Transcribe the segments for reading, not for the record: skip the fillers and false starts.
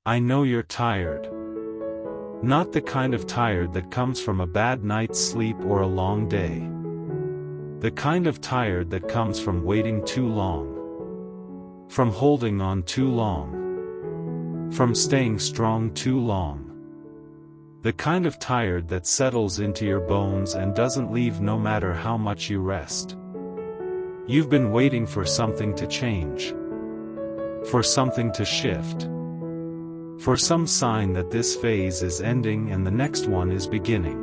I know you're tired. Not the kind of tired that comes from a bad night's sleep or a long day. The kind of tired that comes from waiting too long. From holding on too long. From staying strong too long. The kind of tired that settles into your bones and doesn't leave no matter how much you rest. You've been waiting for something to change. For something to shift. For some sign that this phase is ending and the next one is beginning.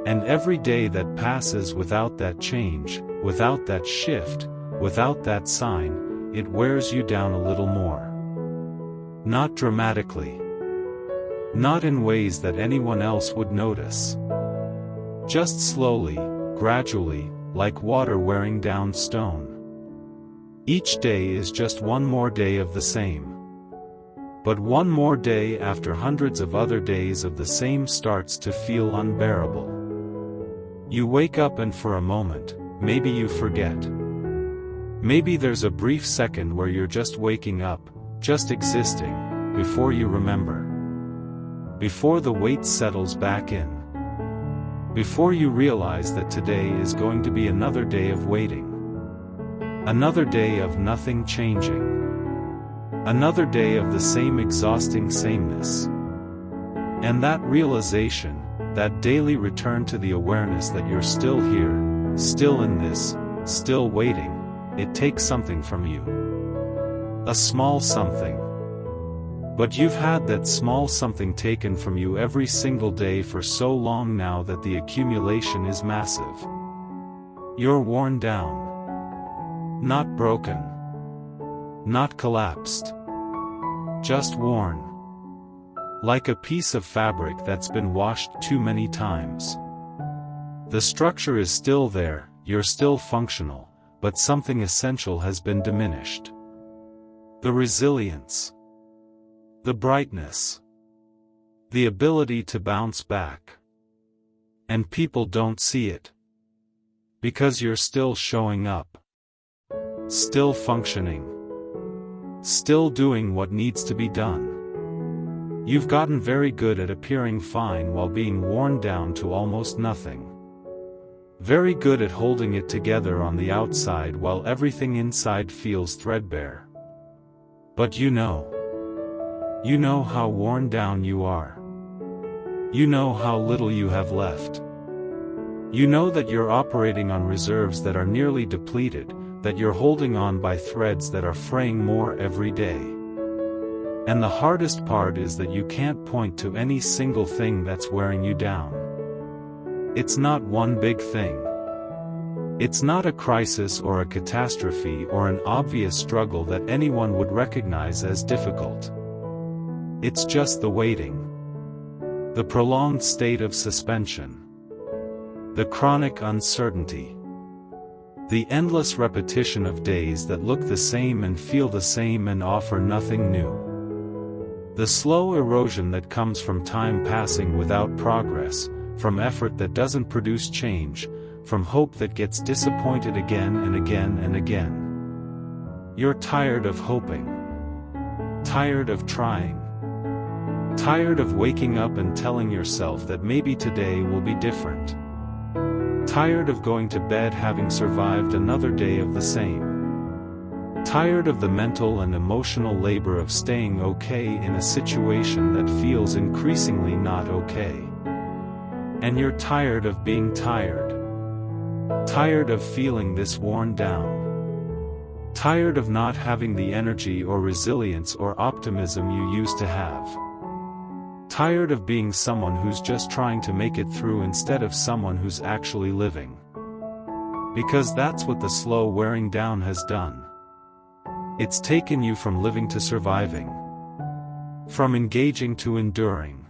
And every day that passes without that change, without that shift, without that sign, it wears you down a little more. Not dramatically. Not in ways that anyone else would notice. Just slowly, gradually, like water wearing down stone. Each day is just one more day of the same. But one more day after hundreds of other days of the same starts to feel unbearable. You wake up and for a moment, maybe you forget. Maybe there's a brief second where you're just waking up, just existing, before you remember. Before the weight settles back in. Before you realize that today is going to be another day of waiting. Another day of nothing changing. Another day of the same exhausting sameness. And that realization, that daily return to the awareness that you're still here, still in this, still waiting, it takes something from you. A small something. But you've had that small something taken from you every single day for so long now that the accumulation is massive. You're worn down. Not broken. Not collapsed. Just worn. Like a piece of fabric that's been washed too many times. The structure is still there, you're still functional, but something essential has been diminished. The resilience. The brightness. The ability to bounce back. And people don't see it. Because you're still showing up. Still functioning. Still doing what needs to be done. You've gotten very good at appearing fine while being worn down to almost nothing. Very good at holding it together on the outside while everything inside feels threadbare. But you know how worn down you are. You know how little you have left. You know that you're operating on reserves that are nearly depleted, that you're holding on by threads that are fraying more every day. And the hardest part is that you can't point to any single thing that's wearing you down. It's not one big thing. It's not a crisis or a catastrophe or an obvious struggle that anyone would recognize as difficult. It's just the waiting. The prolonged state of suspension. The chronic uncertainty. The endless repetition of days that look the same and feel the same and offer nothing new. The slow erosion that comes from time passing without progress, from effort that doesn't produce change, from hope that gets disappointed again and again and again. You're tired of hoping. Tired of trying. Tired of waking up and telling yourself that maybe today will be different. Tired of going to bed having survived another day of the same. Tired of the mental and emotional labor of staying okay in a situation that feels increasingly not okay. And you're tired of being tired. Tired of feeling this worn down. Tired of not having the energy or resilience or optimism you used to have. Tired of being someone who's just trying to make it through instead of someone who's actually living. Because that's what the slow wearing down has done. It's taken you from living to surviving. From engaging to enduring.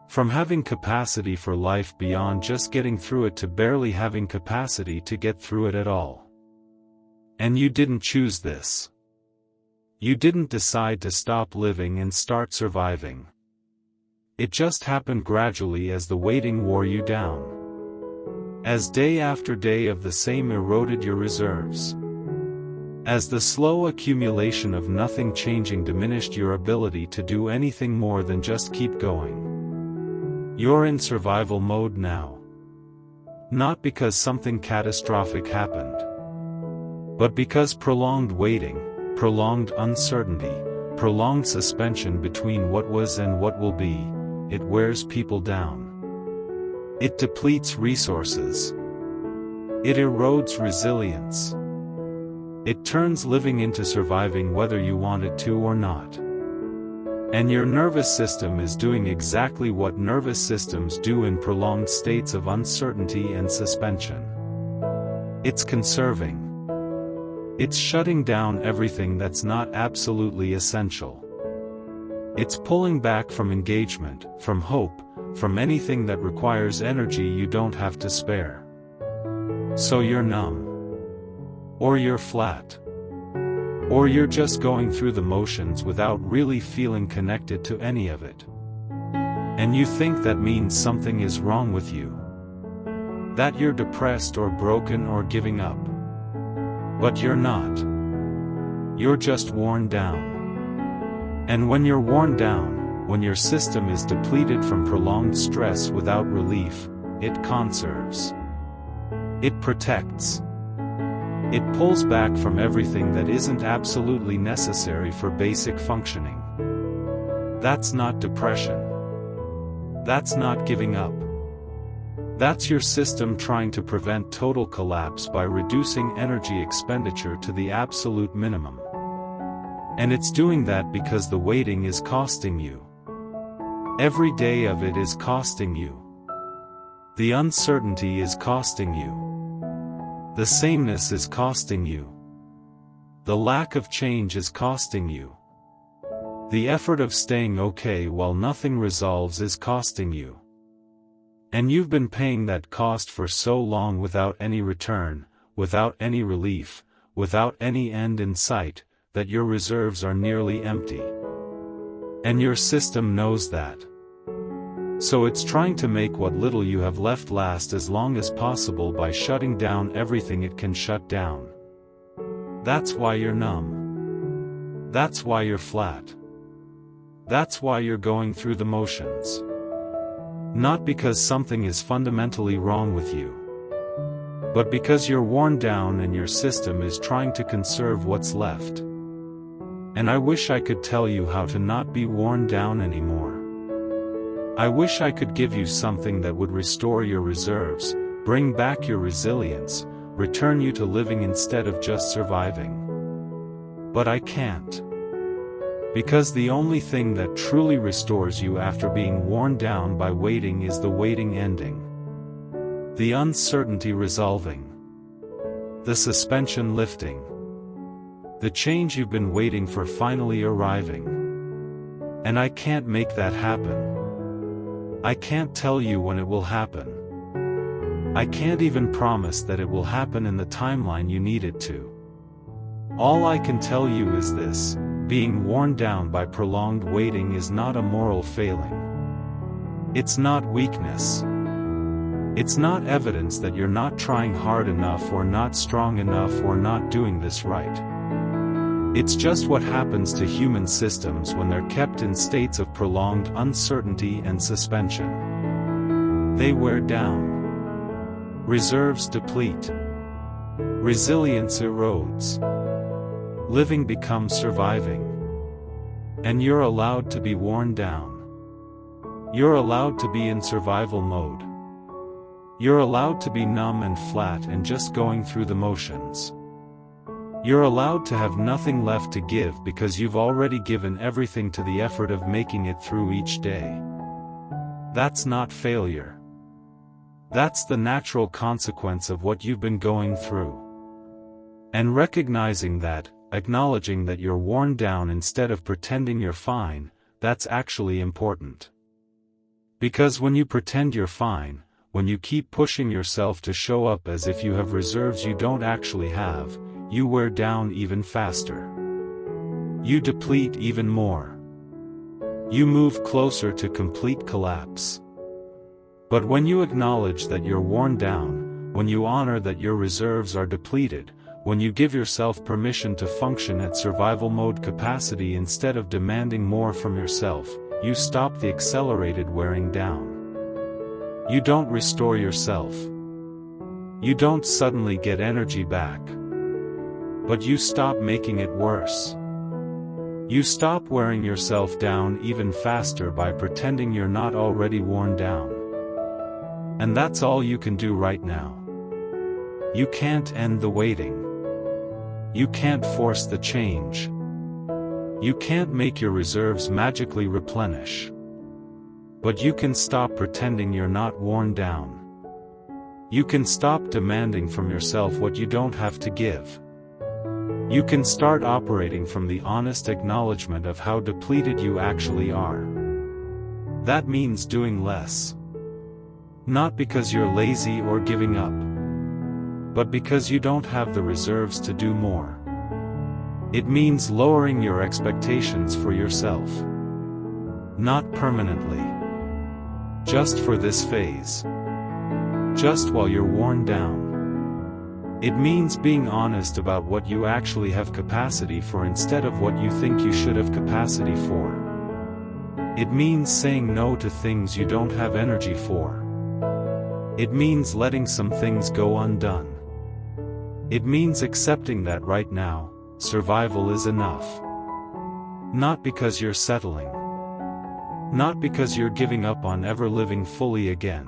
From having capacity for life beyond just getting through it to barely having capacity to get through it at all. And you didn't choose this. You didn't decide to stop living and start surviving. It just happened gradually as the waiting wore you down. As day after day of the same eroded your reserves. As the slow accumulation of nothing changing diminished your ability to do anything more than just keep going. You're in survival mode now. Not because something catastrophic happened, but because prolonged waiting, prolonged uncertainty, prolonged suspension between what was and what will be, it wears people down. It depletes resources. It erodes resilience. It turns living into surviving whether you want it to or not. And your nervous system is doing exactly what nervous systems do in prolonged states of uncertainty and suspension. It's conserving. It's shutting down everything that's not absolutely essential. It's pulling back from engagement, from hope, from anything that requires energy you don't have to spare. So you're numb. Or you're flat. Or you're just going through the motions without really feeling connected to any of it. And you think that means something is wrong with you. That you're depressed or broken or giving up. But you're not. You're just worn down. And when you're worn down, when your system is depleted from prolonged stress without relief, it conserves. It protects. It pulls back from everything that isn't absolutely necessary for basic functioning. That's not depression. That's not giving up. That's your system trying to prevent total collapse by reducing energy expenditure to the absolute minimum. And it's doing that because the waiting is costing you. Every day of it is costing you. The uncertainty is costing you. The sameness is costing you. The lack of change is costing you. The effort of staying okay while nothing resolves is costing you. And you've been paying that cost for so long without any return, without any relief, without any end in sight, that your reserves are nearly empty. And your system knows that. So it's trying to make what little you have left last as long as possible by shutting down everything it can shut down. That's why you're numb. That's why you're flat. That's why you're going through the motions. Not because something is fundamentally wrong with you, but because you're worn down and your system is trying to conserve what's left. And I wish I could tell you how to not be worn down anymore. I wish I could give you something that would restore your reserves, bring back your resilience, return you to living instead of just surviving. But I can't. Because the only thing that truly restores you after being worn down by waiting is the waiting ending. The uncertainty resolving. The suspension lifting. The change you've been waiting for finally arriving. And I can't make that happen. I can't tell you when it will happen. I can't even promise that it will happen in the timeline you need it to. All I can tell you is this: being worn down by prolonged waiting is not a moral failing. It's not weakness. It's not evidence that you're not trying hard enough or not strong enough or not doing this right. It's just what happens to human systems when they're kept in states of prolonged uncertainty and suspension. They wear down. Reserves deplete. Resilience erodes. Living becomes surviving. And you're allowed to be worn down. You're allowed to be in survival mode. You're allowed to be numb and flat and just going through the motions. You're allowed to have nothing left to give because you've already given everything to the effort of making it through each day. That's not failure. That's the natural consequence of what you've been going through. And recognizing that, acknowledging that you're worn down instead of pretending you're fine, that's actually important. Because when you pretend you're fine, when you keep pushing yourself to show up as if you have reserves you don't actually have, you wear down even faster. You deplete even more. You move closer to complete collapse. But when you acknowledge that you're worn down, when you honor that your reserves are depleted, when you give yourself permission to function at survival mode capacity instead of demanding more from yourself, you stop the accelerated wearing down. You don't restore yourself. You don't suddenly get energy back. But you stop making it worse. You stop wearing yourself down even faster by pretending you're not already worn down. And that's all you can do right now. You can't end the waiting. You can't force the change. You can't make your reserves magically replenish. But you can stop pretending you're not worn down. You can stop demanding from yourself what you don't have to give. You can start operating from the honest acknowledgement of how depleted you actually are. That means doing less. Not because you're lazy or giving up, but because you don't have the reserves to do more. It means lowering your expectations for yourself. Not permanently. Just for this phase. Just while you're worn down. It means being honest about what you actually have capacity for instead of what you think you should have capacity for. It means saying no to things you don't have energy for. It means letting some things go undone. It means accepting that right now, survival is enough. Not because you're settling. Not because you're giving up on ever living fully again.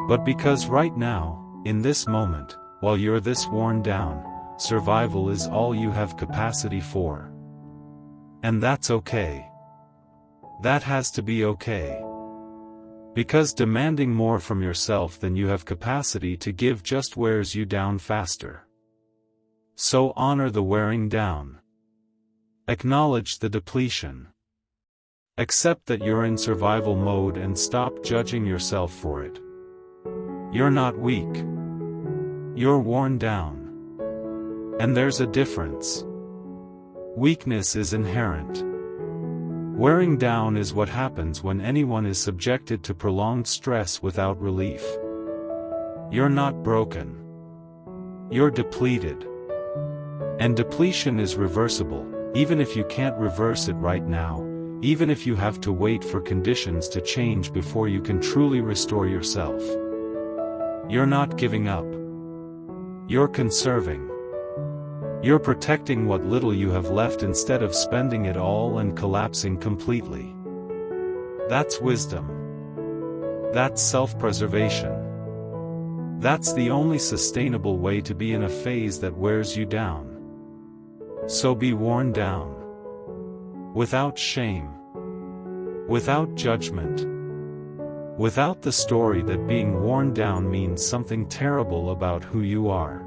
But because right now, in this moment, while you're this worn down, survival is all you have capacity for. And that's okay. That has to be okay. Because demanding more from yourself than you have capacity to give just wears you down faster. So honor the wearing down. Acknowledge the depletion. Accept that you're in survival mode and stop judging yourself for it. You're not weak. You're worn down. And there's a difference. Weakness is inherent. Wearing down is what happens when anyone is subjected to prolonged stress without relief. You're not broken. You're depleted. And depletion is reversible, even if you can't reverse it right now, even if you have to wait for conditions to change before you can truly restore yourself. You're not giving up. You're conserving. You're protecting what little you have left instead of spending it all and collapsing completely. That's wisdom. That's self-preservation. That's the only sustainable way to be in a phase that wears you down. So be worn down. Without shame. Without judgment. Without the story that being worn down means something terrible about who you are.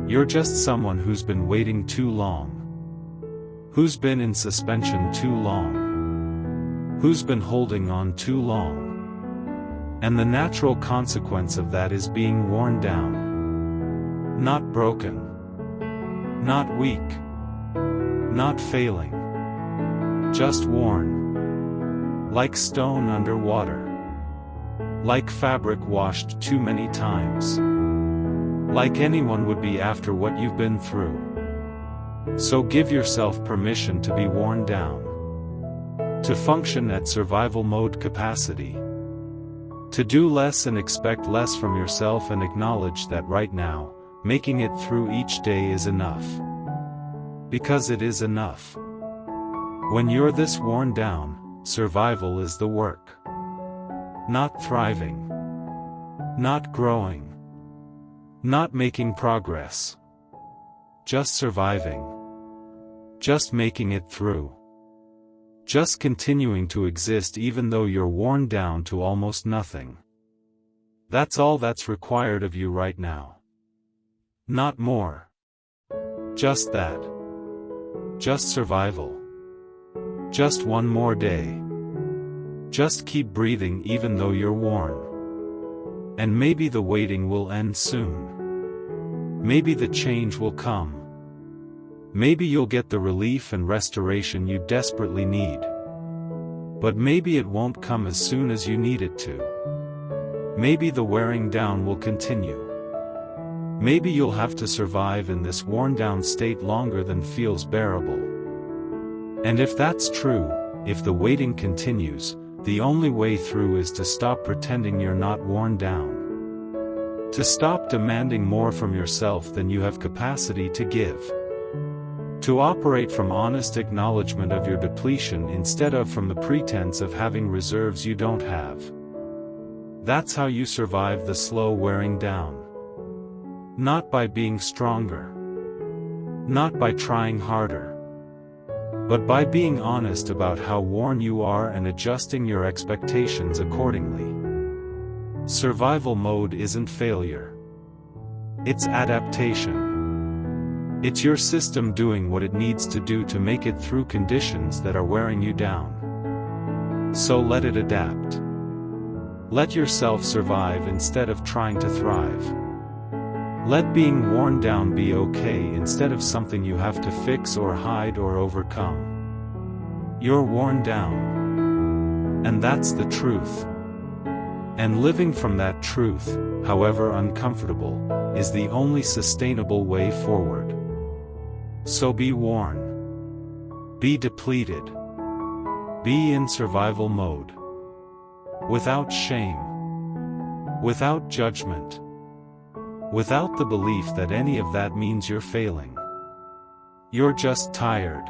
You're just someone who's been waiting too long. Who's been in suspension too long. Who's been holding on too long. And the natural consequence of that is being worn down. Not broken. Not weak. Not failing. Just worn. Like stone under water. Like fabric washed too many times. Like anyone would be after what you've been through. So give yourself permission to be worn down. To function at survival mode capacity. To do less and expect less from yourself and acknowledge that right now, making it through each day is enough. Because it is enough. When you're this worn down, survival is the work. Not thriving. Not growing. Not making progress. Just surviving. Just making it through. Just continuing to exist even though you're worn down to almost nothing. That's all that's required of you right now. Not more. Just that. Just survival. Just one more day. Just keep breathing even though you're worn. And maybe the waiting will end soon. Maybe the change will come. Maybe you'll get the relief and restoration you desperately need. But maybe it won't come as soon as you need it to. Maybe the wearing down will continue. Maybe you'll have to survive in this worn-down state longer than feels bearable. And if that's true, if the waiting continues, the only way through is to stop pretending you're not worn down. To stop demanding more from yourself than you have capacity to give. To operate from honest acknowledgement of your depletion instead of from the pretense of having reserves you don't have. That's how you survive the slow wearing down. Not by being stronger. Not by trying harder. But by being honest about how worn you are and adjusting your expectations accordingly. Survival mode isn't failure. It's adaptation. It's your system doing what it needs to do to make it through conditions that are wearing you down. So let it adapt. Let yourself survive instead of trying to thrive. Let being worn down be okay instead of something you have to fix or hide or overcome. You're worn down. And that's the truth. And living from that truth, however uncomfortable, is the only sustainable way forward. So be worn. Be depleted. Be in survival mode. Without shame. Without judgment. Without the belief that any of that means you're failing. You're just tired.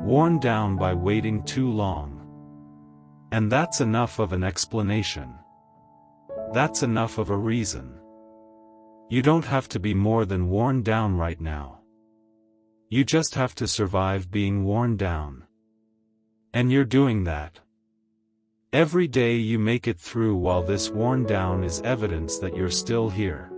Worn down by waiting too long. And that's enough of an explanation. That's enough of a reason. You don't have to be more than worn down right now. You just have to survive being worn down. And you're doing that. Every day you make it through while this worn down is evidence that you're still here.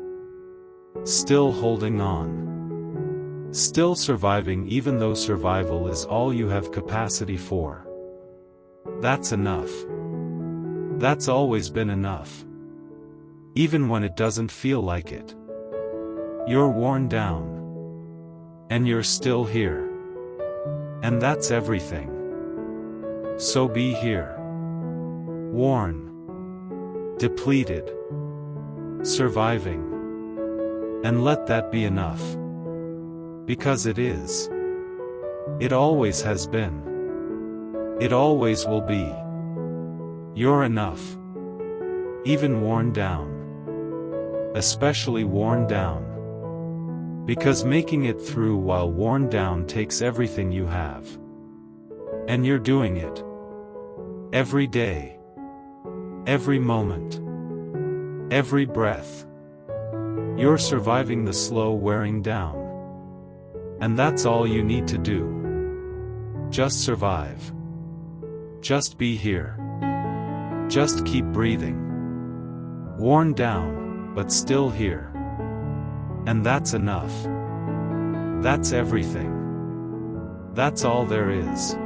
Still holding on. Still surviving even though survival is all you have capacity for. That's enough. That's always been enough. Even when it doesn't feel like it. You're worn down. And you're still here. And that's everything. So be here. Worn. Depleted. Surviving. And let that be enough. Because it is. It always has been. It always will be. You're enough. Even worn down. Especially worn down. Because making it through while worn down takes everything you have. And you're doing it. Every day. Every moment. Every breath. You're surviving the slow wearing down. And that's all you need to do. Just survive. Just be here. Just keep breathing. Worn down, but still here. And that's enough. That's everything. That's all there is.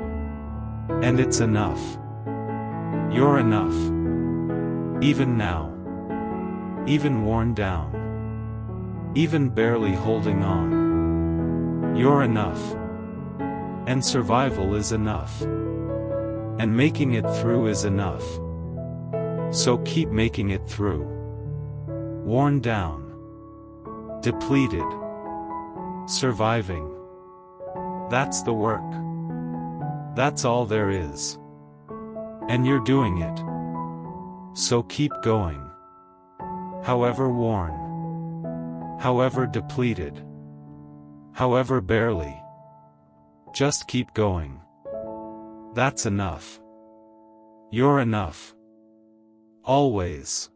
And it's enough. You're enough. Even now. Even worn down. Even barely holding on. You're enough. And survival is enough. And making it through is enough. So keep making it through. Worn down. Depleted. Surviving. That's the work. That's all there is. And you're doing it. So keep going. However worn. However depleted. However barely. Just keep going. That's enough. You're enough. Always.